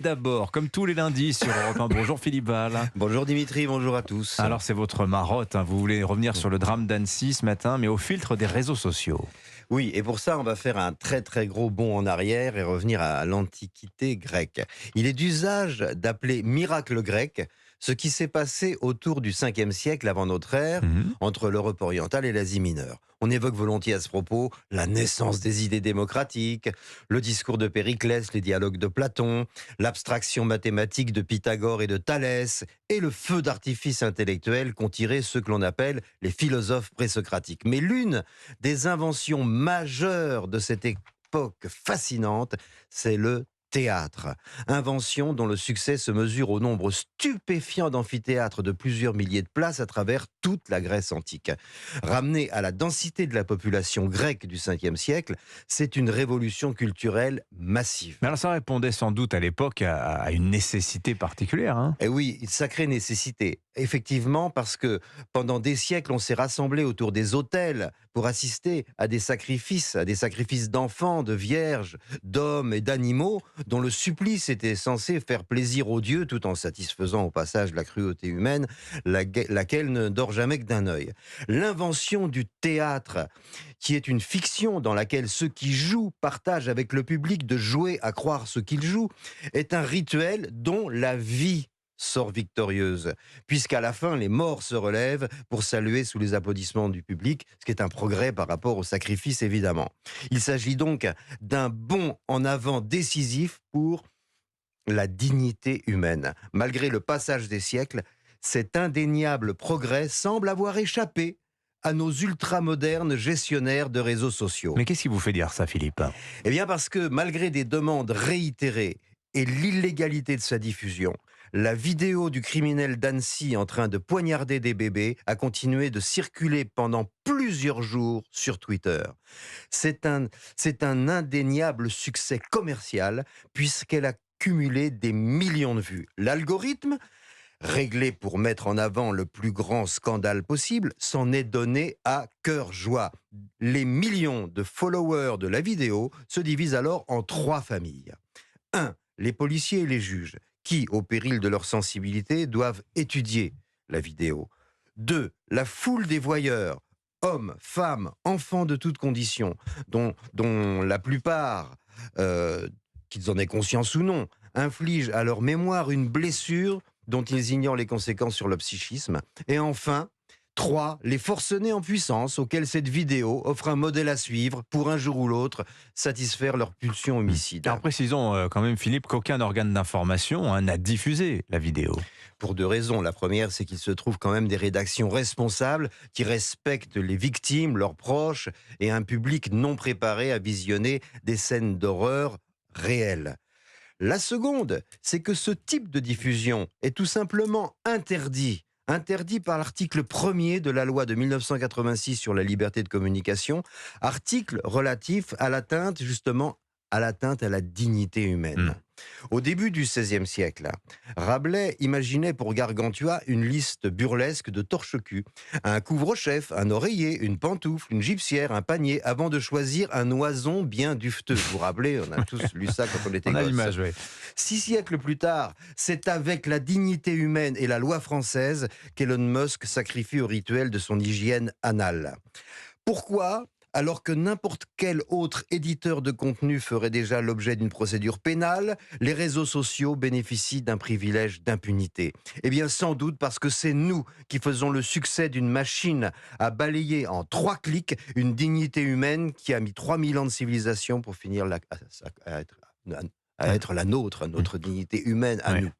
D'abord, comme tous les lundis sur Europe 1, bonjour Philippe Val. Bonjour Dimitri, bonjour à tous. Alors c'est votre marotte, vous voulez revenir sur le drame d'Annecy ce matin, mais au filtre des réseaux sociaux. Oui, et pour ça, on va faire un très très gros bond en arrière et revenir à l'Antiquité grecque. Il est d'usage d'appeler miracle grec ce qui s'est passé autour du 5e siècle avant notre ère, Mhm. entre l'Europe orientale et l'Asie mineure. On évoque volontiers à ce propos la naissance des idées démocratiques, le discours de Périclès, les dialogues de Platon, l'abstraction mathématique de Pythagore et de Thalès, et le feu d'artifice intellectuel qu'ont tiré ceux que l'on appelle les philosophes présocratiques. Mais l'une des inventions majeures de cette époque fascinante, c'est le théâtre. Invention dont le succès se mesure au nombre stupéfiant d'amphithéâtres de plusieurs milliers de places à travers toute la Grèce antique. Ramené à la densité de la population grecque du 5e siècle, c'est une révolution culturelle massive. Mais alors ça répondait sans doute à l'époque à une nécessité particulière. Et oui, une sacrée nécessité. Effectivement, parce que pendant des siècles, on s'est rassemblé autour des autels pour assister à des sacrifices d'enfants, de vierges, d'hommes et d'animaux, dont le supplice était censé faire plaisir aux dieux tout en satisfaisant au passage la cruauté humaine, laquelle ne dort jamais que d'un œil. L'invention du théâtre, qui est une fiction dans laquelle ceux qui jouent partagent avec le public de jouer à croire ce qu'ils jouent, est un rituel dont la vie sort victorieuse, puisqu'à la fin, les morts se relèvent pour saluer sous les applaudissements du public, ce qui est un progrès par rapport au sacrifice, évidemment. Il s'agit donc d'un bond en avant décisif pour la dignité humaine. Malgré le passage des siècles, cet indéniable progrès semble avoir échappé à nos ultramodernes gestionnaires de réseaux sociaux. Mais qu'est-ce qui vous fait dire ça, Philippe? Eh bien parce que malgré des demandes réitérées et l'illégalité de sa diffusion, la vidéo du criminel d'Annecy en train de poignarder des bébés a continué de circuler pendant plusieurs jours sur Twitter. C'est un indéniable succès commercial puisqu'elle a cumulé des millions de vues. L'algorithme, réglé pour mettre en avant le plus grand scandale possible, s'en est donné à cœur joie. Les millions de followers de la vidéo se divisent alors en 3 familles. 1. Les policiers et les juges, qui, au péril de leur sensibilité, doivent étudier la vidéo. 2. La foule des voyeurs, hommes, femmes, enfants de toutes conditions, dont la plupart, qu'ils en aient conscience ou non, infligent à leur mémoire une blessure dont ils ignorent les conséquences sur le psychisme. Et enfin, 3. Les forcenés en puissance auxquels cette vidéo offre un modèle à suivre pour un jour ou l'autre satisfaire leur pulsion homicide. Alors précisons quand même, Philippe, qu'aucun organe d'information n'a diffusé la vidéo. Pour 2 raisons. La première, c'est qu'il se trouve quand même des rédactions responsables qui respectent les victimes, leurs proches et un public non préparé à visionner des scènes d'horreur réelles. La seconde, c'est que ce type de diffusion est tout simplement interdit. Interdit par l'article 1er de la loi de 1986 sur la liberté de communication, article relatif à l'atteinte, justement, à l'atteinte à la dignité humaine. Au début du XVIe siècle, Rabelais imaginait pour Gargantua une liste burlesque de torche-cul. Un couvre-chef, un oreiller, une pantoufle, une gipsière, un panier, avant de choisir un oison bien dufteux. Vous vous rappelez, on a tous lu ça quand on était On a gosse. l'image, oui. 6 siècles plus tard, c'est avec la dignité humaine et la loi française qu'Elon Musk sacrifie au rituel de son hygiène anale. Pourquoi ? Alors que n'importe quel autre éditeur de contenu ferait déjà l'objet d'une procédure pénale, les réseaux sociaux bénéficient d'un privilège d'impunité. Eh bien, sans doute parce que c'est nous qui faisons le succès d'une machine à balayer en 3 clics une dignité humaine qui a mis 3000 ans de civilisation pour finir à être la nôtre, notre dignité humaine à nous.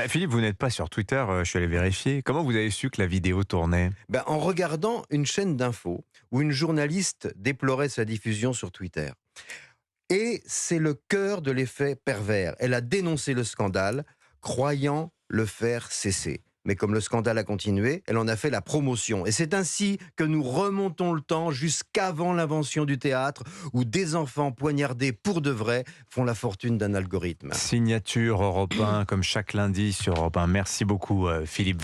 Philippe, vous n'êtes pas sur Twitter, je suis allé vérifier. Comment vous avez su que la vidéo tournait? En regardant une chaîne d'infos où une journaliste déplorait sa diffusion sur Twitter. Et c'est le cœur de l'effet pervers. Elle a dénoncé le scandale, croyant le faire cesser. Mais comme le scandale a continué, elle en a fait la promotion. Et c'est ainsi que nous remontons le temps jusqu'avant l'invention du théâtre, où des enfants poignardés pour de vrai font la fortune d'un algorithme. Signature Europe 1, comme chaque lundi sur Europe 1. Merci beaucoup, Philippe Val.